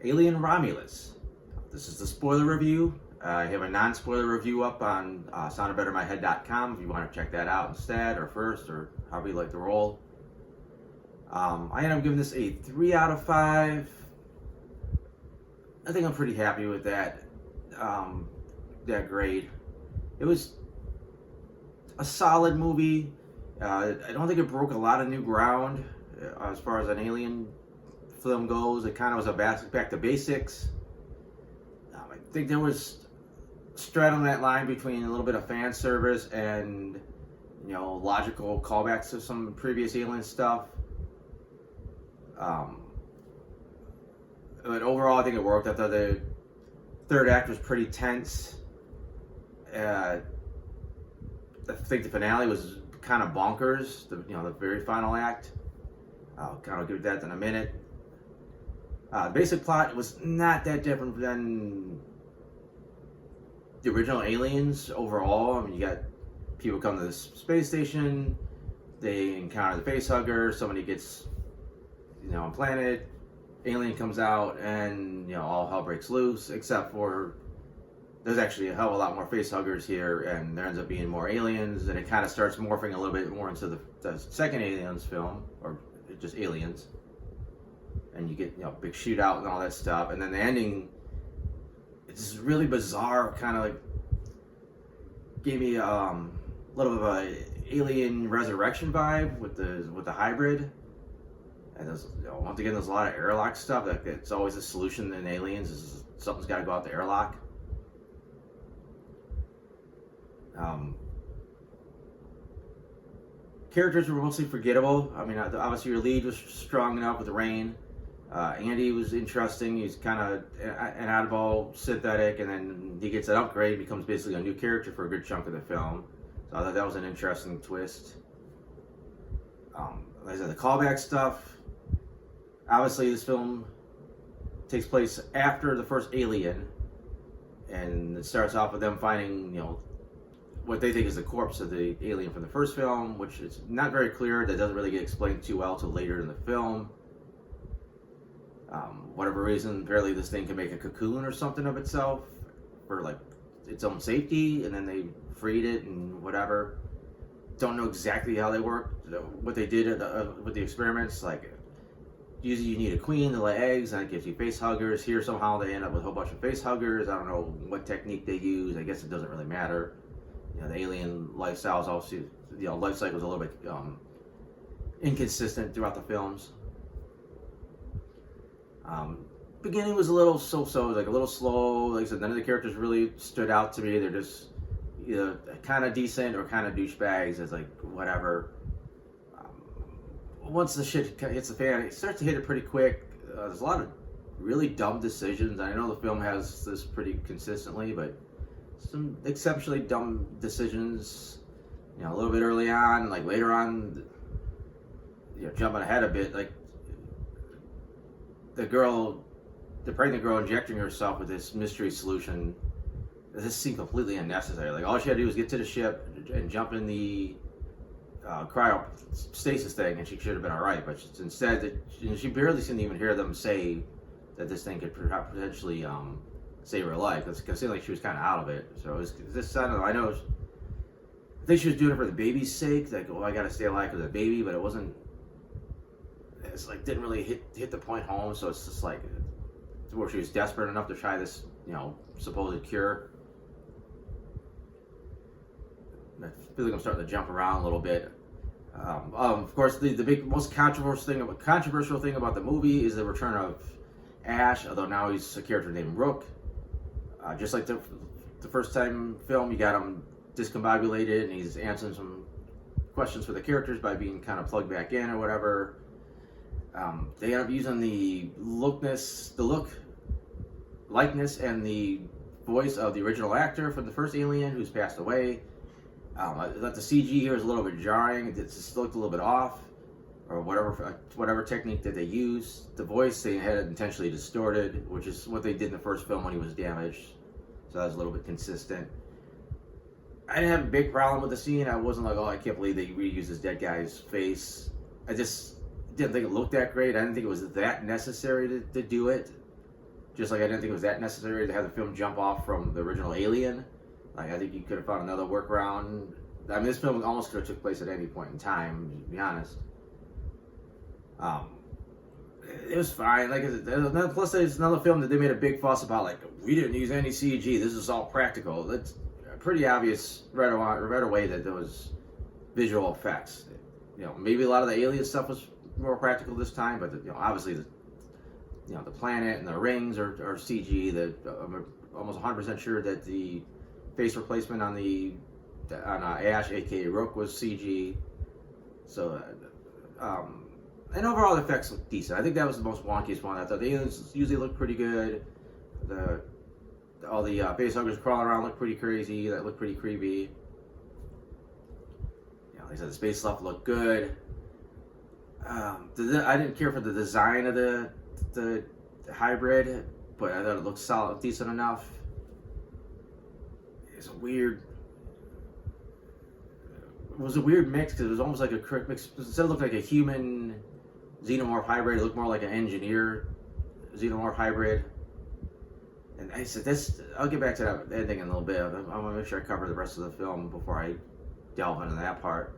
Alien Romulus. This is the spoiler review. I have a non-spoiler review up on soundofbettermyhead.com if you want to check that out instead, or first, or however you like to roll. I end up giving this a 3 out of 5. I think I'm pretty happy with that grade. It was a solid movie. I don't think it broke a lot of new ground as far as an alien film goes. It kind of was a back to basics. I think there was straddling that line between a little bit of fan service and logical callbacks to some previous alien stuff. But overall, I think it worked. I thought the third act was pretty tense. I think the finale was kind of bonkers. The very final act. I'll kind of give that in a minute. The basic plot was not that different than the original Aliens overall. I mean, you got people come to this space station, they encounter the facehugger, somebody gets, implanted, alien comes out, and, all hell breaks loose, except for there's actually a hell of a lot more facehuggers here, and there ends up being more aliens, and it kind of starts morphing a little bit more into the second Aliens film, or just Aliens. And you get, big shootout and all that stuff, and then the ending, it's really bizarre, kind of like gave me a little bit of a Alien Resurrection vibe with the hybrid. And there's, once again, there's a lot of airlock stuff. Like, it's always a solution in Aliens is something's got to go out the airlock. Characters were mostly forgettable. I mean, obviously your lead was strong enough with Rain. Andy was interesting. He's kind of an oddball synthetic, and then he gets an upgrade, becomes basically a new character for a good chunk of the film. So I thought that was an interesting twist. Like I said, the callback stuff. Obviously, this film takes place after the first Alien, and it starts off with them finding, what they think is the corpse of the alien from the first film, which is not very clear. That doesn't really get explained too well till later in the film. Whatever reason, apparently this thing can make a cocoon or something of itself for like its own safety, and then they freed it and whatever. Don't know exactly how they worked, what they did with the experiments. Like, usually you need a queen to lay eggs, and it gives you face huggers. Here somehow they end up with a whole bunch of face huggers. I don't know what technique they use. I guess it doesn't really matter. The alien lifestyle is obviously, life cycle is a little bit inconsistent throughout the films. Beginning was a little so-so, like a little slow. Like I said, none of the characters really stood out to me. They're just either kind of decent or kind of douchebags. It's like, whatever. Once the shit hits the fan, it starts to hit it pretty quick. There's a lot of really dumb decisions. I know the film has this pretty consistently, but some exceptionally dumb decisions. A little bit early on, like later on, jumping ahead a bit, like the pregnant girl injecting herself with this mystery solution. This seemed completely unnecessary. Like, all she had to do was get to the ship and jump in the cryostasis thing, and she should have been all right. But instead, she barely didn't even hear them say that this thing could potentially save her life. Because it seemed like she was kind of out of it. So it was this. I don't know. I think she was doing it for the baby's sake. Like, I got to stay alive for the baby, but it wasn't. It's like didn't really hit the point home. So it's just like where she was desperate enough to try this, supposed cure. I feel like I'm starting to jump around a little bit. Of course, the big, most controversial thing about the movie is the return of Ash, although now he's a character named Rook. Just like the first time film, you got him discombobulated, and he's answering some questions for the characters by being kind of plugged back in or whatever. They end up using the likeness, and the voice of the original actor from the first Alien, who's passed away. I thought the CG here was a little bit jarring. It just looked a little bit off, or whatever technique that they used. The voice they had it intentionally distorted, which is what they did in the first film when he was damaged. So that was a little bit consistent. I didn't have a big problem with the scene. I wasn't like, oh, I can't believe they reused this dead guy's face. I just didn't think it looked that great. I didn't think it was that necessary to do it. Just like I didn't think it was that necessary to have the film jump off from the original Alien. Like, I think you could have found another workaround. I mean, this film almost could have took place at any point in time, to be honest. It was fine. Like, plus there's another film that they made a big fuss about. Like, we didn't use any CG. This is all practical. That's pretty obvious right away that there was visual effects. Maybe a lot of the alien stuff was more practical this time, but obviously the planet and the rings are CG. I'm almost 100% sure that the face replacement on Ash, aka Rook, was CG. So, and overall the effects look decent. I think that was the most wonkiest one. I thought the aliens usually look pretty good. All the facehuggers crawling around look pretty crazy. That looked pretty creepy. Like I said, the space stuff looked good. I didn't care for the design of the hybrid, but I thought it looked solid, decent enough. It was a weird mix because it was almost like a correct mix. Instead of looking like a human xenomorph hybrid, it looked more like an engineer xenomorph hybrid. And I said, I'll get back to that ending in a little bit. I want to make sure I cover the rest of the film before I delve into that part.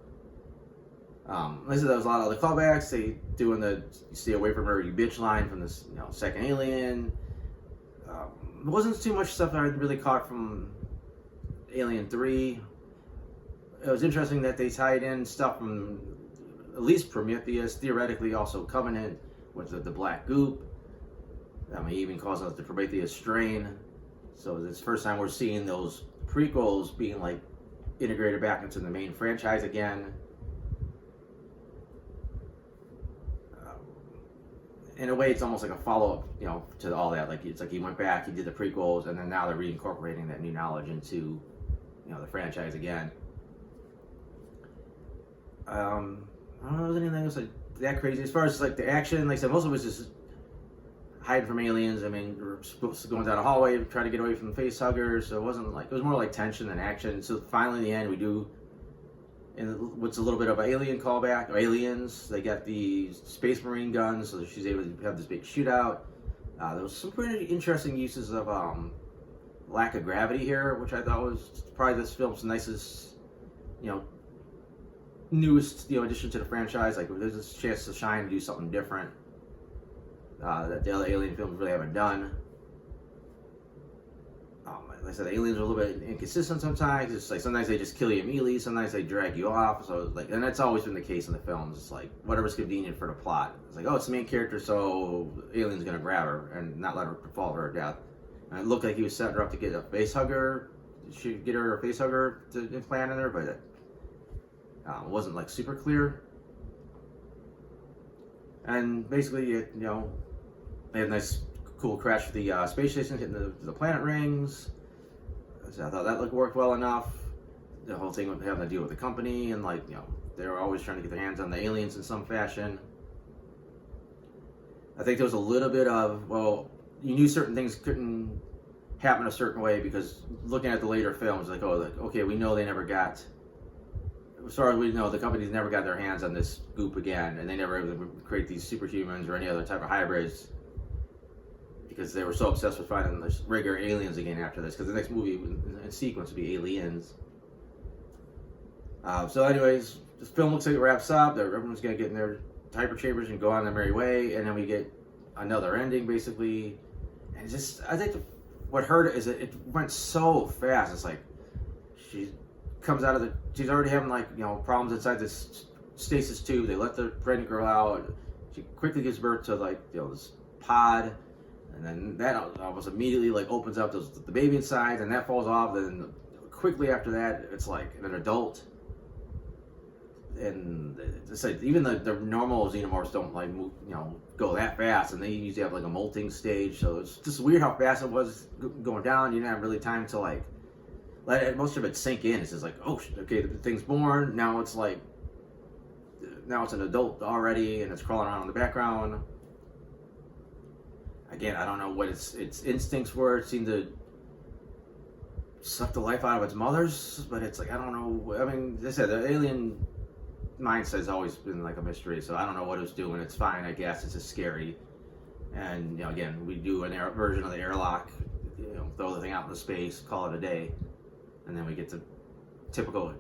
Like I said, there was a lot of other callbacks. They doing the "stay away from her, you bitch" line from this second Alien. There wasn't too much stuff that I really caught from Alien 3. It was interesting that they tied in stuff from at least Prometheus, theoretically also Covenant, with the black goop. That may even cause us the Prometheus strain. So it's the first time we're seeing those prequels being like integrated back into the main franchise again. In a way, it's almost like a follow-up, to all that. Like, it's like he went back, he did the prequels, and then now they're reincorporating that new knowledge into, the franchise again. I don't know if there's anything else like that crazy. As far as like the action, like I said, most of it was just hiding from aliens. I mean, we're supposed to go down a hallway, try to get away from the face huggers. So it was more like tension than action. So finally, in the end, we do, and what's a little bit of an alien callback. Aliens, they got the Space Marine guns, so she's able to have this big shootout. There was some pretty interesting uses of lack of gravity here, which I thought was probably this film's nicest, newest addition to the franchise. Like, there's this chance to shine and do something different that the other Alien films really haven't done. Like I said, the aliens are a little bit inconsistent sometimes. It's like sometimes they just kill you immediately, sometimes they drag you off. So like, and that's always been the case in the films. It's like whatever's convenient for the plot. It's like, oh, it's the main character, so the alien's gonna grab her and not let her fall to her death. And it looked like he was setting her up to get a face hugger. Should get her a face hugger to implant in her, but it wasn't like super clear. And basically, they had a nice, cool crash with the space station, hitting the planet rings. So I thought that worked well enough. The whole thing with having to deal with the company and they were always trying to get their hands on the aliens in some fashion. I think there was a little bit of, you knew certain things couldn't happen a certain way because looking at the later films, okay, we know they never got, as far as we know, the companies never got their hands on this goop again, and they never able to create these superhumans or any other type of hybrids because they were so obsessed with finding the regular aliens again after this, because the next movie in sequence would be Aliens. So anyways, this film looks like it wraps up. Everyone's going to get in their hyper chambers and go on their merry way, and then we get another ending, basically. And I think what hurt it is that it went so fast. It's like she comes out of she's already having problems inside this stasis tube. They let the pregnant girl out. She quickly gives birth to this pod. And then that almost immediately opens up the baby inside, and that falls off. Then quickly after that, it's like an adult. And it's like even the normal xenomorphs don't move, go that fast, and they usually have a molting stage. So it's just weird how fast it was going down. You didn't have really time to let most of it sink in. It's just oh, okay, the thing's born. Now it's now it's an adult already, and it's crawling around in the background. Again, I don't know what its instincts were. It seemed to suck the life out of its mothers, but it's I don't know. I mean, as I said, the alien mindset has always been a mystery, so I don't know what it was doing. It's fine, I guess. It's just scary. And again, we do an version of the airlock, throw the thing out into space, call it a day, and then we get the typical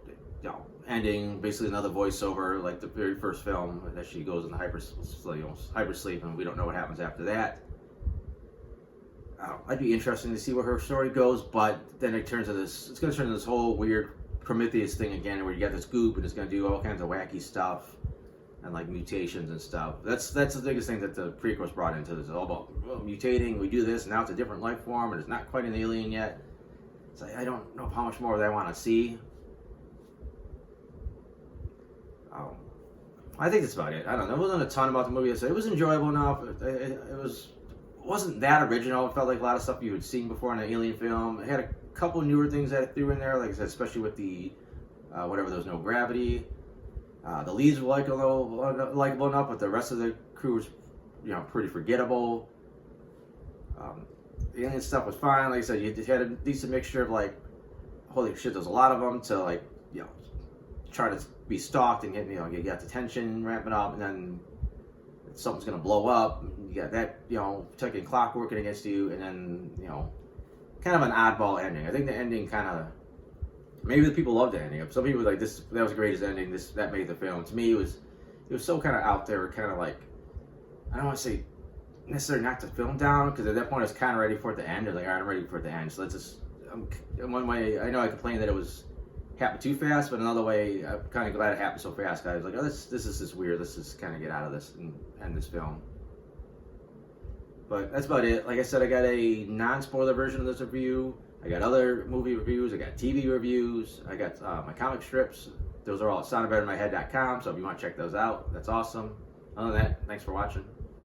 ending, basically another voiceover like the very first film that she goes into hypersleep, and we don't know what happens after that. I'd be interested to see where her story goes, but then it turns into this. It's going to turn into this whole weird Prometheus thing again, where you got this goop and it's going to do all kinds of wacky stuff and like mutations and stuff. That's the biggest thing that the prequels brought into this. It's all about mutating. We do this, and now it's a different life form, and it's not quite an alien yet. It's like I don't know how much more of that I want to see. I think that's about it. I don't know. There wasn't a ton about the movie. It was enjoyable enough. It wasn't that original. It felt like a lot of stuff you had seen before in an alien film. It had a couple newer things that I threw in there, like I said, especially with the whatever, there was no gravity. The leads were likable enough, but the rest of the crew was, pretty forgettable. The alien stuff was fine. Like I said, you had a decent mixture of like, holy shit, there's a lot of them, to like, try to be stalked and get, you got the tension ramping up, and then something's gonna blow up. You got that, taking clock working against you, and then, kind of an oddball ending. I think the ending kind of, maybe the people loved the ending. Some people were like, that was the greatest ending. That made the film. To me, it was so kind of out there, kind of like, I don't want to say necessarily knock the film down, because at that point I was kind of ready for it to end. I was like, all right, I'm ready for it to end. So let's just, one way, I know I complained that it was happened too fast, but another way, I'm kind of glad it happened so fast. I was like, oh, this is just weird. Let's just kind of get out of this and end this film. But that's about it. Like I said, I got a non-spoiler version of this review. I got other movie reviews. I got TV reviews. I got my comic strips. Those are all at soundedbetterinmyhead.com, so if you want to check those out, that's awesome. Other than that, thanks for watching.